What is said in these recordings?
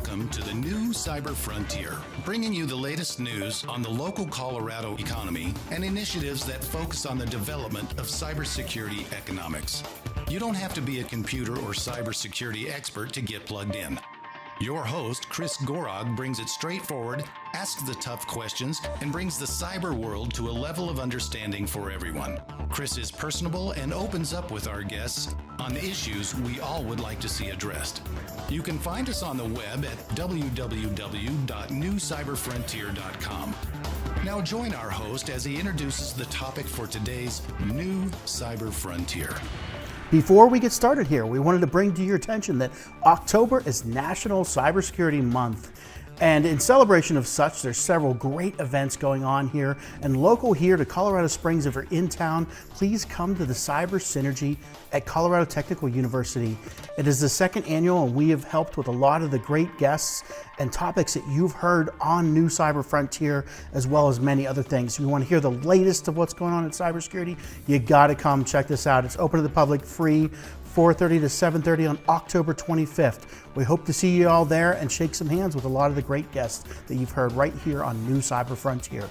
Welcome to the new Cyber Frontier, bringing you the latest news on the local Colorado economy and initiatives that focus on the development of cybersecurity economics. You don't have to be a computer or cybersecurity expert to get plugged in. Your host, Chris Gorog, brings it straightforward, asks the tough questions, and brings the cyber world to a level of understanding for everyone. Chris is personable and opens up with our guests on the issues we all would like to see addressed. You can find us on the web at www.newcyberfrontier.com. Now join our host as he introduces the topic for today's new Cyber Frontier. Before we get started here, we wanted to bring to your attention that October is National Cybersecurity Month. And in celebration of such, there's several great events going on here. And local here to Colorado Springs, if you're in town, please come to the Cyber Synergy at Colorado Technical University. It is the second annual, and we have helped with a lot of the great guests and topics that you've heard on New Cyber Frontier, as well as many other things. If you want to hear the latest of what's going on in cybersecurity, you got to come check this out. It's open to the public, free, 4:30 to 7:30 on October 25th. We hope to see you all there and shake some hands with a lot of the great guests that you've heard right here on New Cyber Frontier.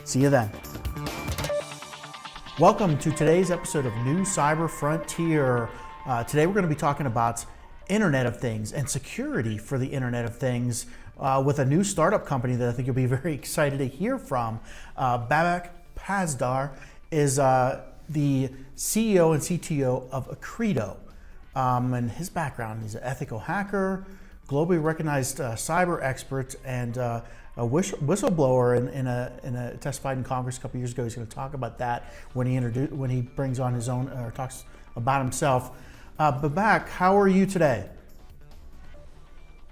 See you then. Welcome to today's episode of New Cyber Frontier. Today we're going to be talking about Internet of Things and security for the Internet of Things with a new startup company that I think you'll be very excited to hear from. Babak Pasdar is the CEO and CTO of Acreto. And his background, he's an ethical hacker, globally recognized cyber expert, and a whistleblower in a testified in Congress a couple years ago. He's going to talk about that when he brings on his own or talks about himself. Babak, how are you today?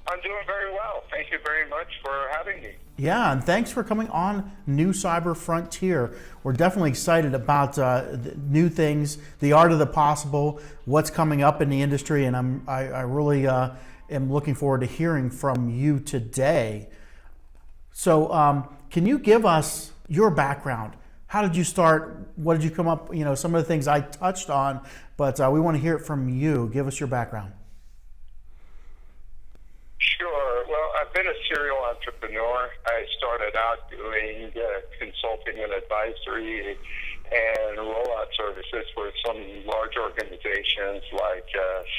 I'm doing very well. Thank you very much for having me. Yeah, and thanks for coming on New Cyber Frontier. We're definitely excited about the new things, the art of the possible, what's coming up in the industry, and I really am looking forward to hearing from you today. So, can you give us your background? How did you start? What did you come up? You know, some of the things I touched on, but we want to hear it from you. Give us your background. Sure. Well, I've been a serial entrepreneur. I started out doing consulting and advisory and rollout services for some large organizations like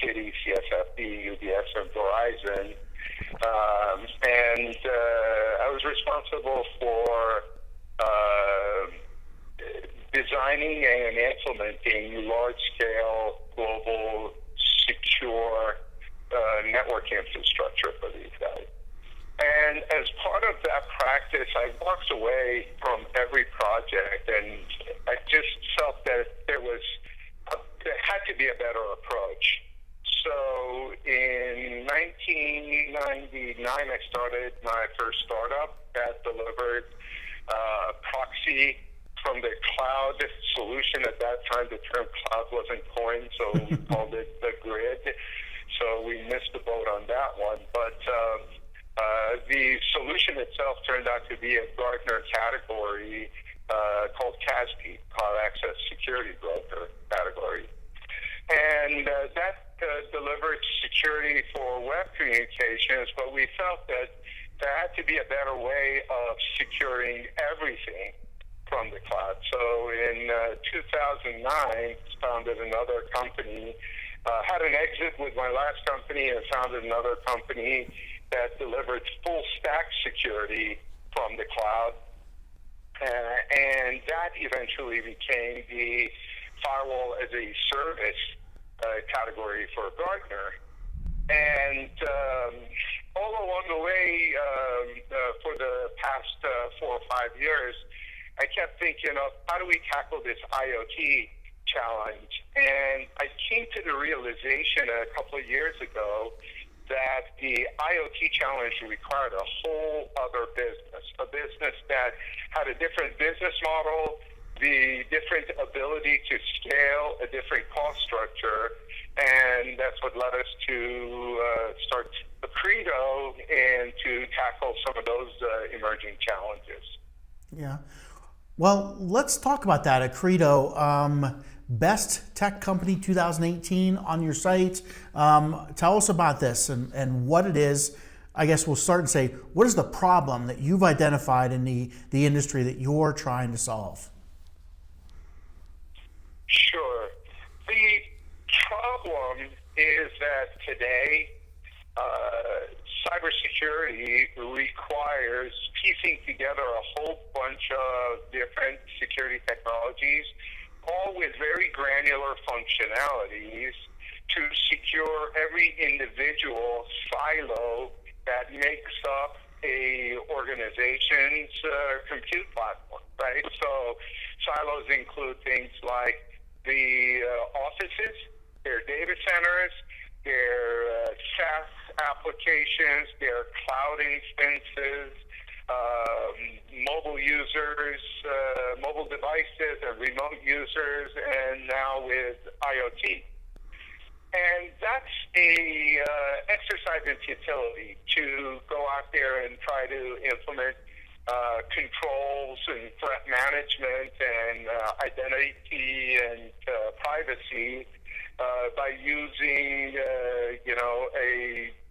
Citi, CSFB, UBS, and Verizon. And I was responsible for designing and implementing large-scale, global, secure network infrastructure for these guys. And as part of that practice, I walked away from every project, and I just felt that there had to be a better approach. So in 1999, I started my first startup that delivered proxy from the cloud solution. At that time, the term cloud wasn't coined, so we called it the grid. So we missed the boat on that one. But the solution itself turned out to be a Gartner category called CASB, Cloud Access Security Broker category. And that delivered security for web communications, but we felt that there had to be a better way of securing everything from the cloud. So in 2009, founded another company, had an exit with my last company and founded another company that delivered full stack security from the cloud. And that eventually became the firewall as a service category for Gartner. And all along the way, for the past 4 or 5 years, I kept thinking of how do we tackle this IoT challenge. And I came to the realization a couple of years ago that the IoT challenge required a whole other business, a business that had a different business model, the different ability to scale, a different cost structure, and that's what led us to start Acreto and to tackle some of those emerging challenges. Yeah. Well, let's talk about that. Acreto, Best Tech Company 2018 on your site. Tell us about this and what it is. I guess we'll start and say, what is the problem that you've identified in the industry that you're trying to solve? Sure. The problem is that today, cybersecurity requires piecing together a whole bunch of different security technologies, all with very granular functionalities to secure every individual silo that makes up a organization's compute platform, right? So silos include things like the offices, their data centers, their SaaS applications, their cloud instances, mobile users, mobile devices, and remote users, and now with IoT. And that's a exercise in futility to go out there and try to implement controls and threat management and identity and privacy by using,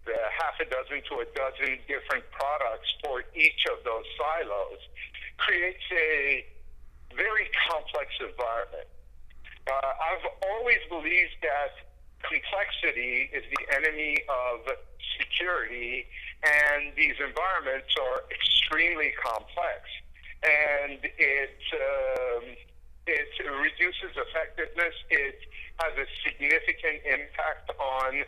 a half a dozen to a dozen different products for each of those silos. Creates a very complex environment. I've always believed that complexity is the enemy of security, and these environments are extremely complex, and it reduces effectiveness. It has a significant impact on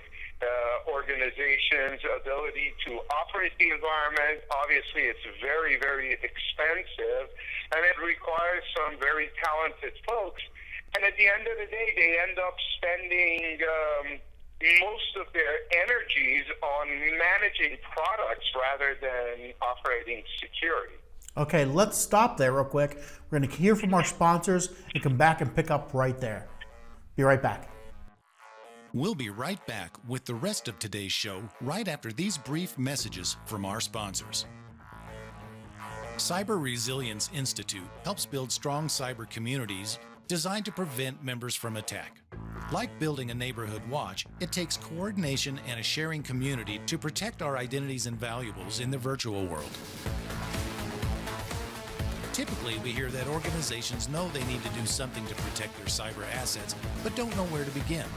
organizations' ability to operate the environment. Obviously, it's very, very expensive, and it requires some very talented folks. And at the end of the day, they end up spending most of their energies on managing products rather than operating security. Okay, let's stop there real quick. We're going to hear from our sponsors and come back and pick up right there. Be right back. We'll be right back with the rest of today's show right after these brief messages from our sponsors. Cyber Resilience Institute helps build strong cyber communities designed to prevent members from attack. Like building a neighborhood watch, it takes coordination and a sharing community to protect our identities and valuables in the virtual world. Typically, we hear that organizations know they need to do something to protect their cyber assets, but don't know where to begin.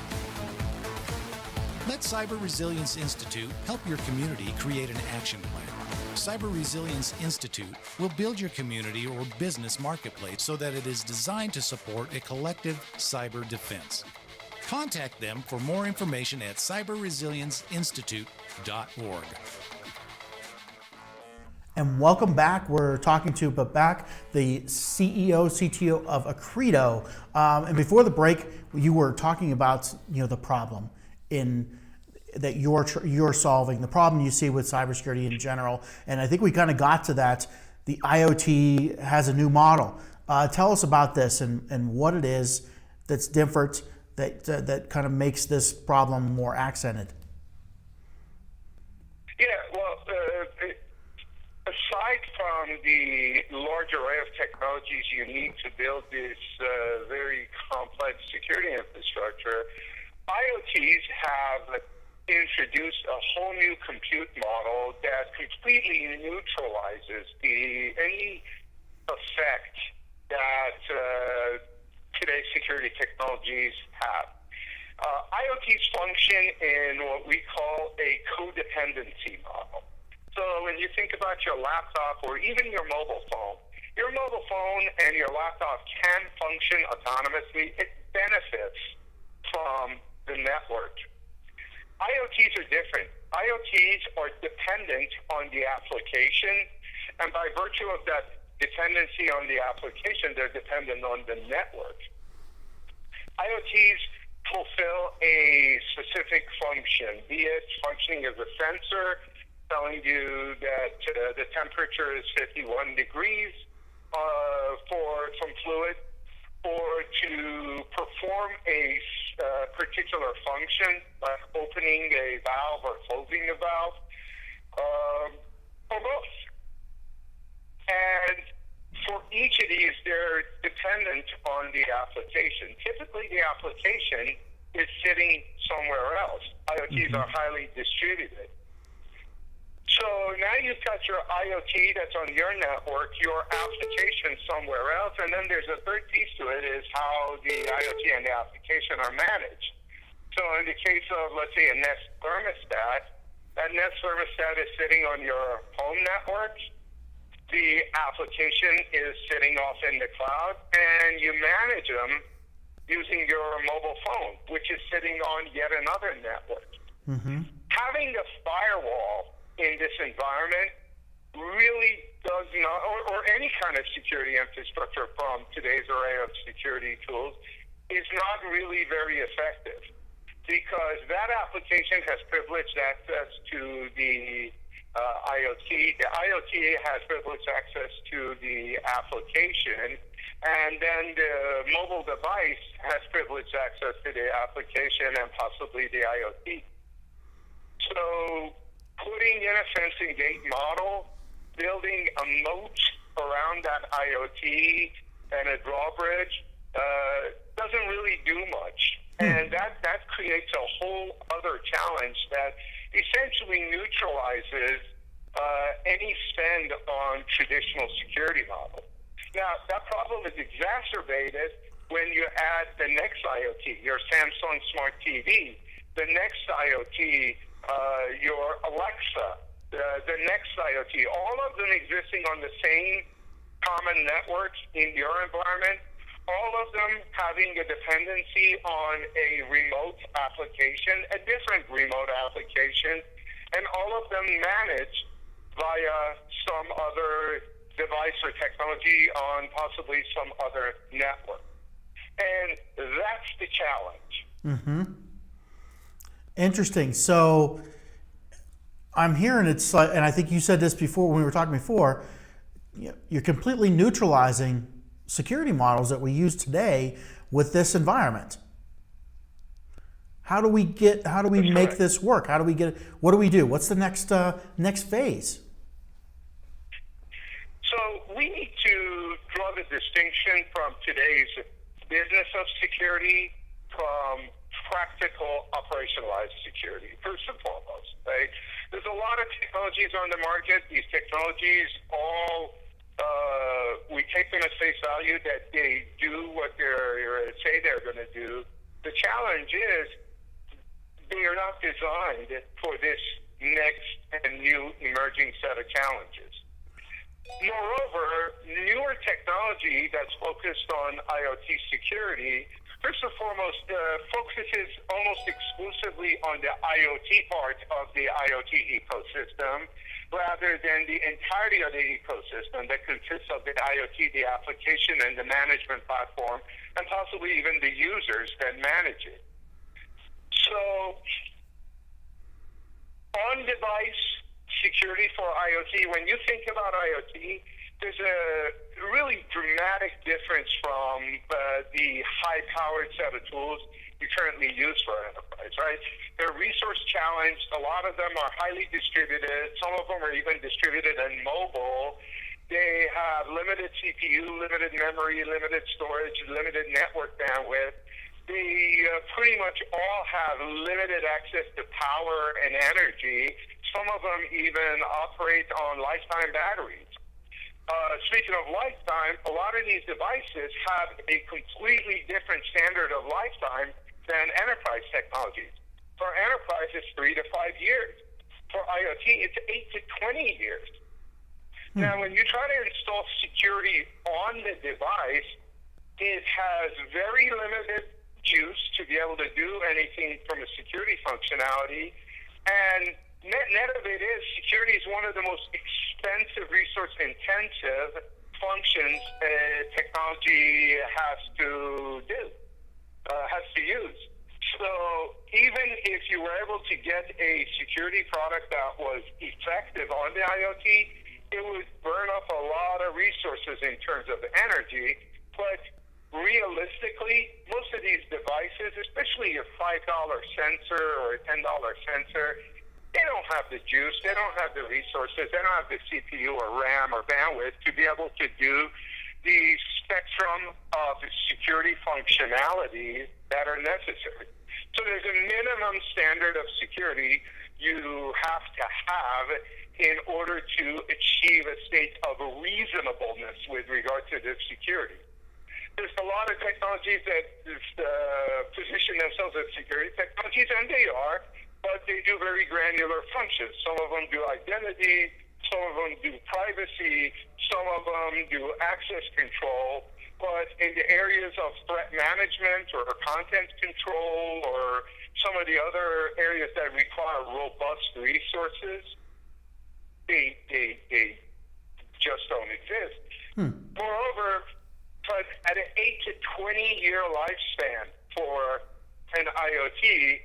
Let Cyber Resilience Institute help your community create an action plan. Cyber Resilience Institute will build your community or business marketplace so that it is designed to support a collective cyber defense. Contact them for more information at cyberresilienceinstitute.org. And welcome back. We're talking to Babak, the CEO, CTO of Acreto. And before the break, you were talking about the problem that you're solving, the problem you see with cybersecurity in general. And I think we kind of got to that. The IoT has a new model. Tell us about this and what it is that's different that kind of makes this problem more accented. Yeah, well, aside from the large array of technologies you need to build this very complex security infrastructure, IoTs have introduced a whole new compute model that completely neutralizes any effect that today's security technologies have. IoTs function in what we call a codependency model. So when you think about your laptop or even your mobile phone and your laptop can function autonomously. It benefits from the network. IoTs are different. IoTs are dependent on the application, and by virtue of that dependency on the application, they're dependent on the network. IoTs fulfill a specific function, be it functioning as a sensor, telling you that the temperature is 51 degrees for some fluid, or to perform a particular function, like opening a valve or closing a valve, or both. And for each of these, they're dependent on the application. Typically, the application is sitting somewhere else. IoTs are highly distributed. So So now you've got your IoT that's on your network, your application somewhere else, and then there's a third piece to it is how the IoT and the application are managed. So in the case of, let's say, a Nest thermostat, that Nest thermostat is sitting on your home network. The application is sitting off in the cloud, and you manage them using your mobile phone, which is sitting on yet another network. Mm-hmm. Having a firewall in this environment really does not, or any kind of security infrastructure from today's array of security tools, is not really very effective, because that application has privileged access to the IoT. The IoT has privileged access to the application, and then the mobile device has privileged access to the application and possibly the IoT. So putting in a fencing gate model, building a moat around that IoT and a drawbridge doesn't really do much. And that creates a whole other challenge that essentially neutralizes any spend on traditional security models. Now, that problem is exacerbated when you add the next IoT, your Samsung Smart TV, the next IoT, your Alexa, the next IoT, all of them existing on the same common network in your environment, all of them having a dependency on a remote application, a different remote application, and all of them managed via some other device or technology on possibly some other network. And that's the challenge. Mm-hmm. Interesting. So I'm hearing it's like, and I think you said this before when we were talking before, you're completely neutralizing security models that we use today with this environment. How do we make this work? How do we get it? What do we do? What's the next phase? So we need to draw the distinction from today's business of security from practical operationalized security, first and foremost, right? There's a lot of technologies on the market. These technologies all we take them at face value that they do what they say they're going to do. The challenge is they are not designed for this next and new emerging set of challenges. Moreover, newer technology that's focused on IoT security, first and foremost, focuses almost exclusively on the IoT part of the IoT ecosystem, rather than the entirety of the ecosystem that consists of the IoT, the application, and the management platform, and possibly even the users that manage it. So, on-device security for IoT, when you think about IoT, there's a really dramatic difference from the high-powered set of tools you currently use for enterprise, right? They're resource challenged. A lot of them are highly distributed. Some of them are even distributed and mobile. They have limited CPU, limited memory, limited storage, limited network bandwidth. They pretty much all have limited access to power and energy. Some of them even operate on lifetime batteries. Speaking of lifetime, a lot of these devices have a completely different standard of lifetime than enterprise technologies. For enterprise, it's 3 to 5 years. For IoT, it's 8 to 20 years. Now, when you try to install security on the device, it has very limited juice to be able to do anything from a security functionality. And net of it is, security is one of the most expensive, resource-intensive functions technology has to use. So even if you were able to get a security product that was effective on the IoT, it would burn up a lot of resources in terms of energy. But realistically, most of these devices, especially your $5 sensor or a $10 sensor, they don't have the juice, they don't have the resources, they don't have the CPU or RAM or bandwidth to be able to do the spectrum of security functionalities that are necessary. So there's a minimum standard of security you have to have in order to achieve a state of reasonableness with regard to this security. There's a lot of technologies that position themselves as security technologies, and they are, but they do very granular functions. Some of them do identity, some of them do privacy, some of them do access control, but in the areas of threat management or content control or some of the other areas that require robust resources, they just don't exist. Moreover, but at an 8 to 20 year lifespan for an IoT,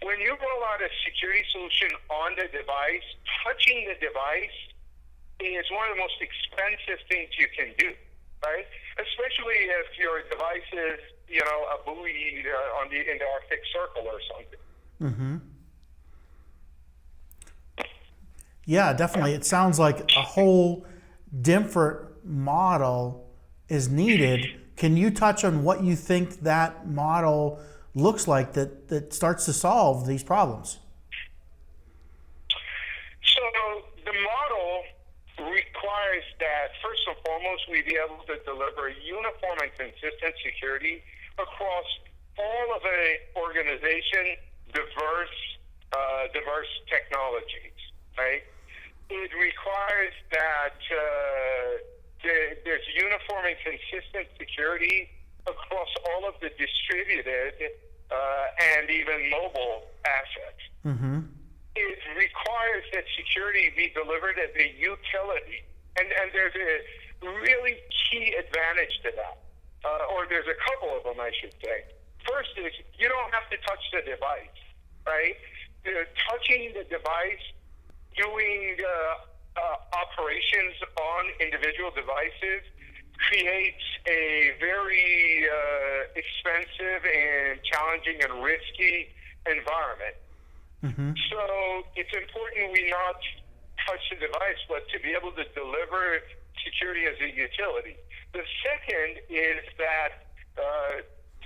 when you roll out a security solution on the device, touching the device is one of the most expensive things you can do, right? Especially if your device is, a buoy in the Arctic Circle or something. Mm-hmm. Yeah, definitely. It sounds like a whole different model is needed. Can you touch on what you think that model looks like that starts to solve these problems? So the model requires that, first and foremost, we be able to deliver uniform and consistent security across all of an organization, diverse technologies, right? It requires that there's uniform and consistent security across all of the distributed and even mobile assets. Mm-hmm. It requires that security be delivered as a utility. And there's a really key advantage to that. Or there's a couple of them, I should say. First is you don't have to touch the device, right? Touching the device, doing operations on individual devices creates a very expensive and challenging and risky environment. Mm-hmm. So it's important we not touch the device, but to be able to deliver security as a utility. The second is that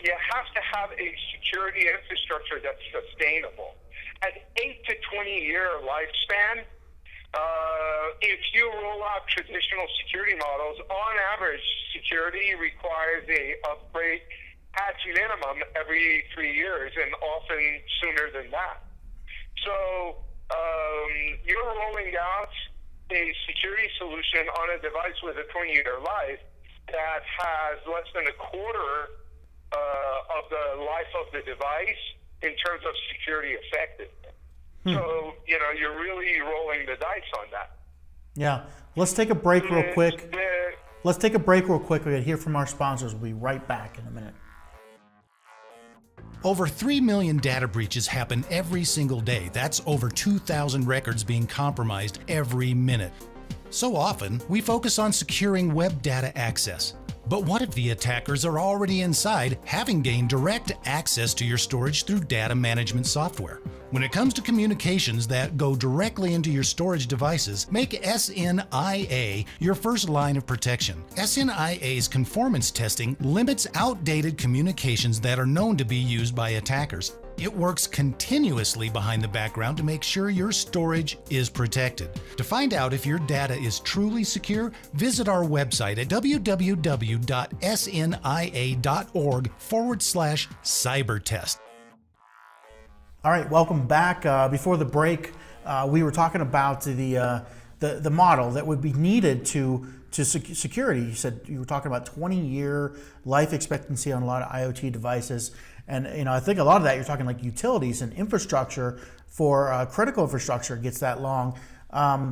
you have to have a security infrastructure that's sustainable. At 8 to 20 year lifespan, if you roll out traditional security models, on average, security requires a upgrade at minimum every 3 years, and often sooner than that. So you're rolling out a security solution on a device with a 20-year life that has less than a quarter of the life of the device in terms of security effectiveness. So, you're really rolling the dice on that. Yeah. Let's take a break real quick. We're going to hear from our sponsors. We'll be right back in a minute. Over 3 million data breaches happen every single day. That's over 2,000 records being compromised every minute. So often, we focus on securing web data access. But what if the attackers are already inside, having gained direct access to your storage through data management software? When it comes to communications that go directly into your storage devices, make SNIA your first line of protection. SNIA's conformance testing limits outdated communications that are known to be used by attackers. It works continuously behind the background to make sure your storage is protected. To find out if your data is truly secure, visit our website at www.snia.org/cybertest. All right, welcome back. Before the break, we were talking about the model that would be needed to security. You were talking about 20-year life expectancy on a lot of IoT devices, and I think a lot of that you're talking like utilities and infrastructure for critical infrastructure gets that long. I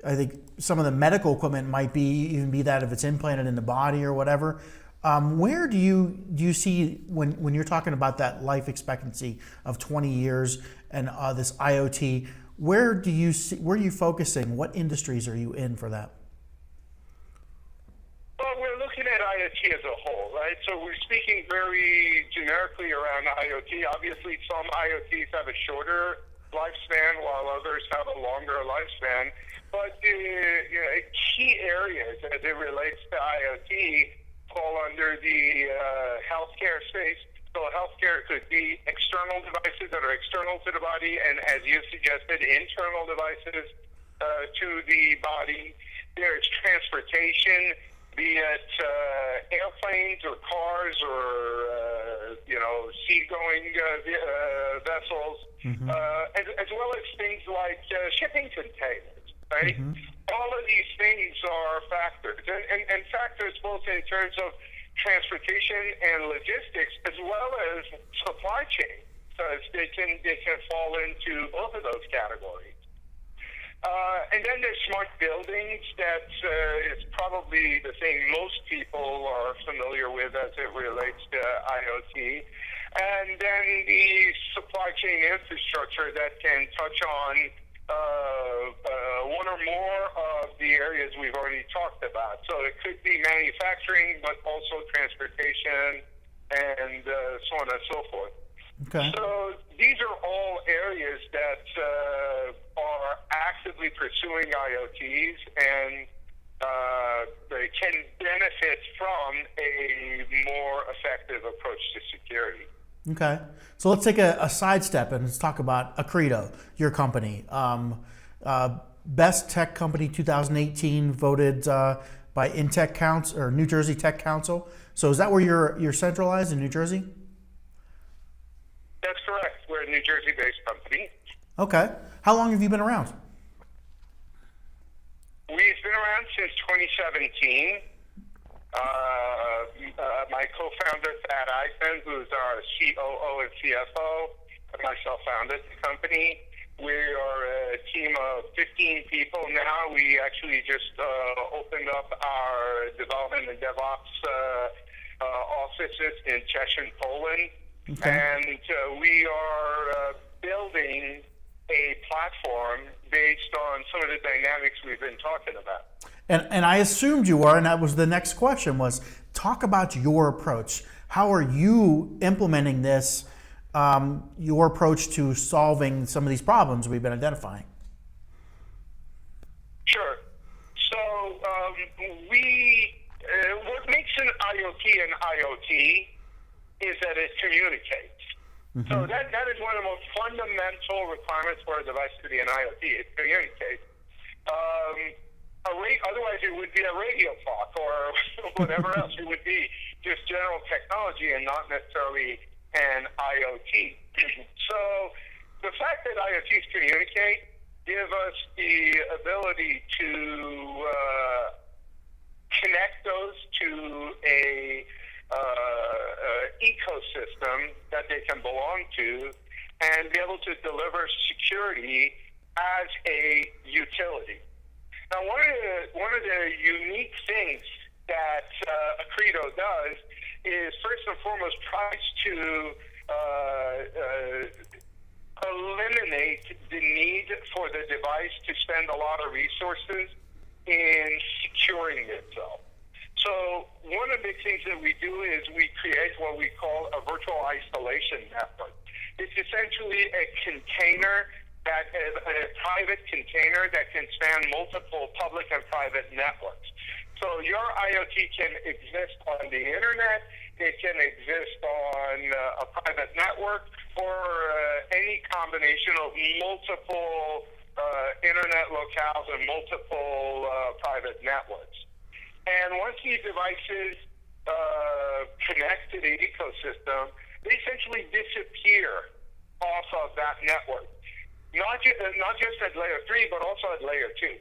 think some of the medical equipment might even be that if it's implanted in the body or whatever. Where do you see when you're talking about that life expectancy of 20 years and this IoT? Where are you focusing? What industries are you in for that? Well, we're looking at IoT as a whole, right? So we're speaking very generically around IoT. Obviously, some IoTs have a shorter lifespan while others have a longer lifespan. But key areas as it relates to IoT fall under the healthcare space. So healthcare could be external devices that are external to the body, and as you suggested, internal devices. to the body. There's transportation, be it airplanes or cars or seagoing vessels, as well as things like shipping containers. Right? All of these things are factors, and factors both in terms of transportation and logistics, as well as supply chain, because they can fall into both of those categories. And then there's smart buildings. That is probably the thing most people are familiar with as it relates to IoT. And then the supply chain infrastructure that can touch on one or more of the areas we've already talked about. So it could be manufacturing, but also transportation and so on and so forth. Okay. So these are all areas that are actively pursuing IoTs, and they can benefit from a more effective approach to security. Okay. So let's take a sidestep and let's talk about Acreto, your company. Best Tech Company 2018 voted by InTech Council or New Jersey Tech Council. So is that where you're centralized in New Jersey? That's correct. We're a New Jersey-based company. Okay. How long have you been around? We've been around since 2017. My co-founder, Thad Eisen, who's our COO and CFO, and myself founded the company. We are a team of 15 people now. We actually just opened up our development and DevOps offices in Czechia, Poland. Okay. And we are building a platform based on some of the dynamics we've been talking about. And I assumed you were, and that was the next question, was talk about your approach. How are you implementing this, your approach to solving some of these problems we've been identifying? Sure. So what makes an IoT an IoT is that it communicates. So that is one of the most fundamental requirements for a device to be an IoT. It communicates. Otherwise, it would be a radio clock or whatever else. It would be just general technology and not necessarily an IoT. So the fact that IoTs communicate give us the ability to connect those to a ecosystem that they can belong to and be able to deliver security as a utility. Now, one of the unique things that Acreto does is first and foremost tries to eliminate the need for the device to spend a lot of resources in securing itself. So one of the things that we do is we create what we call a virtual isolation network. It's essentially a container that is a private container that can span multiple public and private networks. So your IoT can exist on the internet, it can exist on a private network, or any combination of multiple internet locales and multiple private networks. And once these devices connect to the ecosystem, they essentially disappear off of that network. Not just at layer 3, but also at layer 2.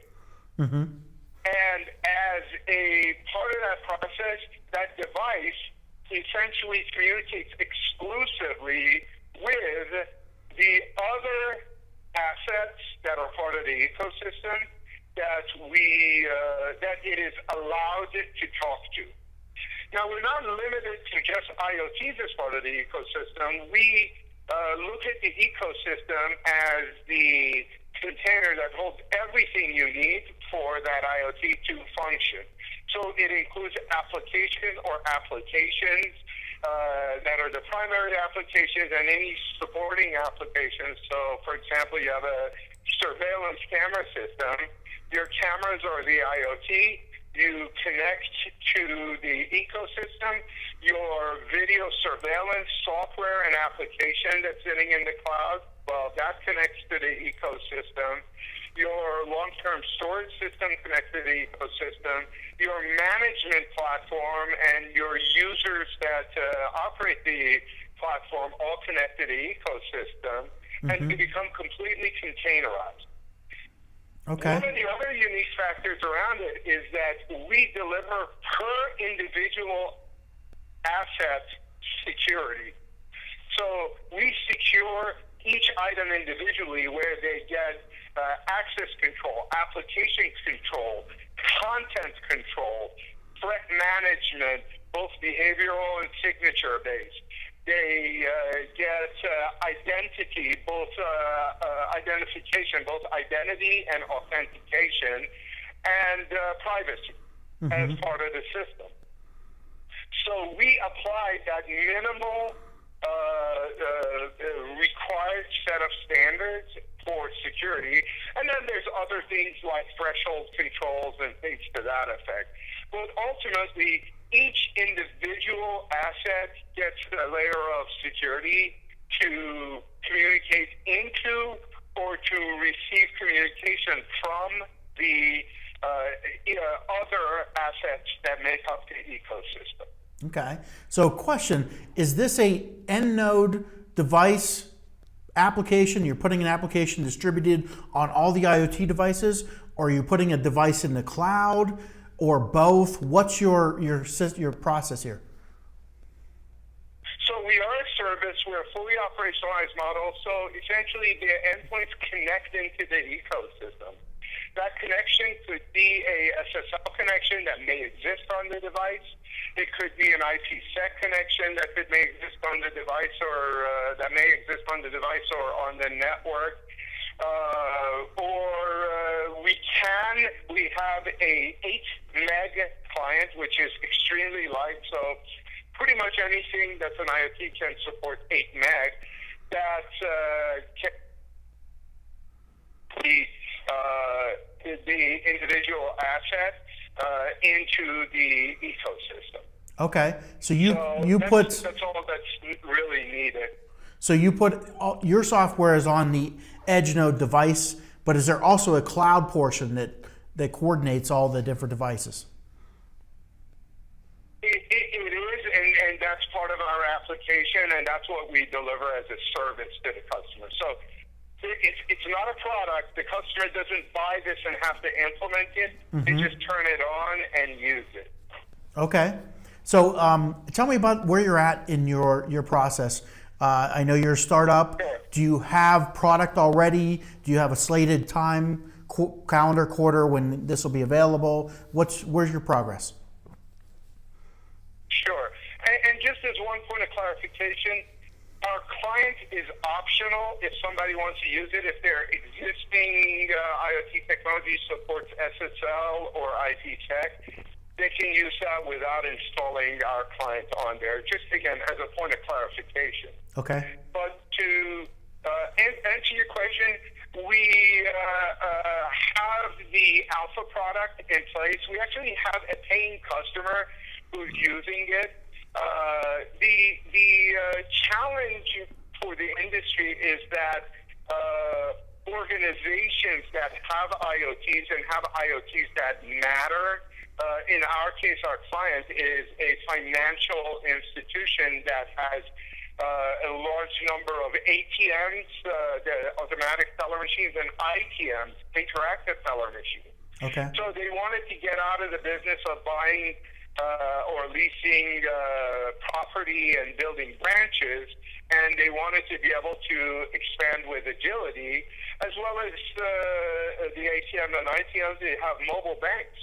And as a part of that process, that device essentially communicates exclusively with the other assets that are part of the ecosystem that it is allowed to talk to. Now, we're not limited to just IoTs as part of the ecosystem. We look at the ecosystem as the container that holds everything you need for that IoT to function. So it includes application or applications that are the primary applications and any supporting applications. So, for example, you have a surveillance camera system. Your cameras are the IoT. You connect to the ecosystem. Your video surveillance software and application that's sitting in the cloud, well, that connects to the ecosystem. your long-term storage system connected to the ecosystem, your management platform, and your users that operate the platform all connected to the ecosystem, and to become completely containerized. Okay. One of the other unique factors around it is that we deliver per individual asset security. So we secure each item individually, where they get access control, application control, content control, threat management, both behavioral and signature based. They get identity, both identification, both identity and authentication, and privacy as part of the system. So we apply that minimal required set of standards for security, and then there's other things like threshold controls and things to that effect. But ultimately, each individual asset gets a layer of security to communicate into or to receive communication from the other assets that make up the ecosystem. Okay. So question, is this a end node device application? You're putting an application distributed on all the IoT devices, or are you putting a device in the cloud, or both? What's your process here? So we are a service. We're a fully operationalized model. So essentially, the endpoints connect into the ecosystem. That connection could be a SSL connection that may exist on the device. It could be an IPsec connection that may exist on the device, or that may exist on the device or on the network. We have a 8 meg client, which is extremely light. So pretty much anything that's an IoT can support 8 meg. That can be the individual asset into the ecosystem. Okay, so that's all that's really needed. So you put your software is on the edge node device, but is there also a cloud portion that coordinates all the different devices? It is, and that's part of our application, and that's what we deliver as a service to the customer. So it's not a product. The customer doesn't buy this and have to implement it. They just turn it on and use it. Okay. So tell me about where you're at in your process. I know you're a startup. Sure. Do you have product already? Do you have a slated time, calendar quarter when this will be available? Where's your progress? Sure. And just as one point of clarification, our client is optional if somebody wants to use it. If their existing IoT technology supports SSL or IPsec, they can use that without installing our client on there. Just again, as a point of clarification. Okay. But to answer your question, we have the alpha product in place. We actually have a paying customer who's using it. The challenge for the industry is that organizations that have IoTs and have IoTs that matter, in our case, our client is a financial institution that has a large number of ATMs, the automatic teller machines, and ITMs, interactive teller machines. Okay. So they wanted to get out of the business of buying or leasing property and building branches, and they wanted to be able to expand with agility, as well as the ATM and ITMs. They have mobile banks,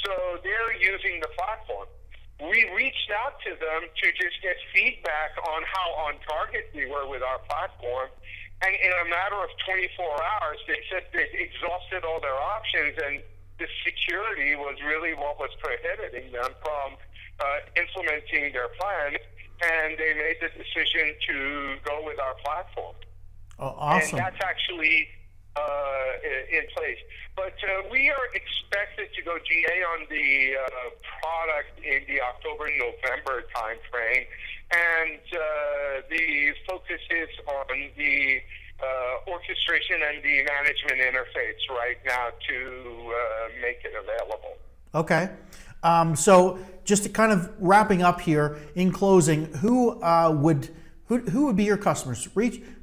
so they're using the platform. We reached out to them to just get feedback on how on target we were with our platform, and in a matter of 24 hours, they said they exhausted all their options, and the security was really what was prohibiting them from implementing their plan, and they made the decision to go with our platform. Oh, awesome. And that's actually in place. But we are expected to go GA on the product in the October-November timeframe, and the focus is on the orchestration and the management interface right now to make it available. Okay. So just to kind of wrapping up here, in closing, who would be your customers?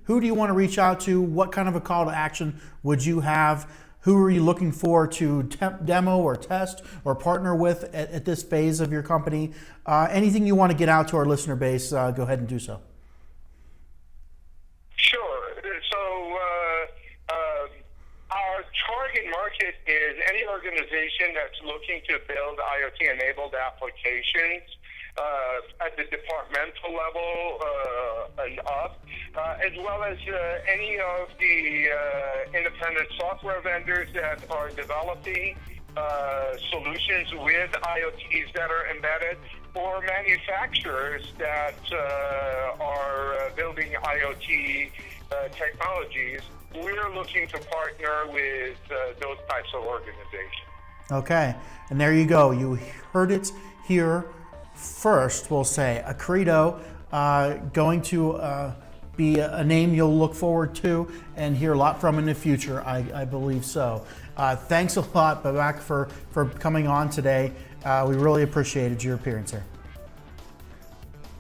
Who do you want to reach out to? What kind of a call to action would you have? Who are you looking for to demo or test or partner with at this phase of your company? Anything you want to get out to our listener base, go ahead and do so. Sure. So our target market is any organization that's looking to build IoT-enabled applications at the departmental level and up, as well as any of the independent software vendors that are developing solutions with IoTs that are embedded, or manufacturers that are building IoT technologies. We're looking to partner with those types of organizations. Okay, and there you go. You heard it here first. We'll say Acreto, going to be a name you'll look forward to and hear a lot from in the future. I believe so. Thanks a lot, Babak, for coming on today. We really appreciated your appearance here.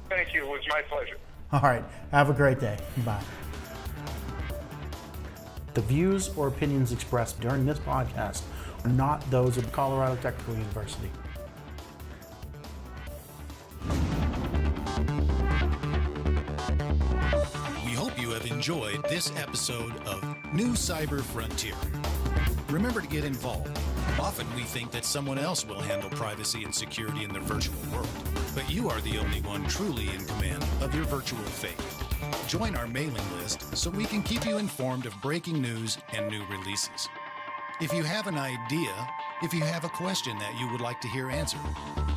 Thank you. It was my pleasure. All right. Have a great day. Bye. The views or opinions expressed during this podcast are not those of Colorado Technical University. We hope you have enjoyed this episode of New Cyber Frontier. Remember to get involved. Often we think that someone else will handle privacy and security in the virtual world, but you are the only one truly in command of your virtual fate. Join our mailing list so we can keep you informed of breaking news and new releases. If you have an idea, if you have a question that you would like to hear answered,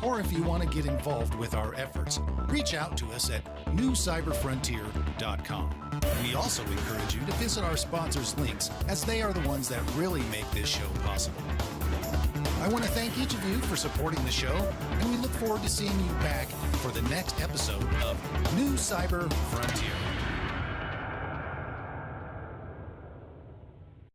or if you want to get involved with our efforts, reach out to us at newcyberfrontier.com. We also encourage you to visit our sponsors' links, as they are the ones that really make this show possible. I want to thank each of you for supporting the show, and we look forward to seeing you back for the next episode of New Cyber Frontier.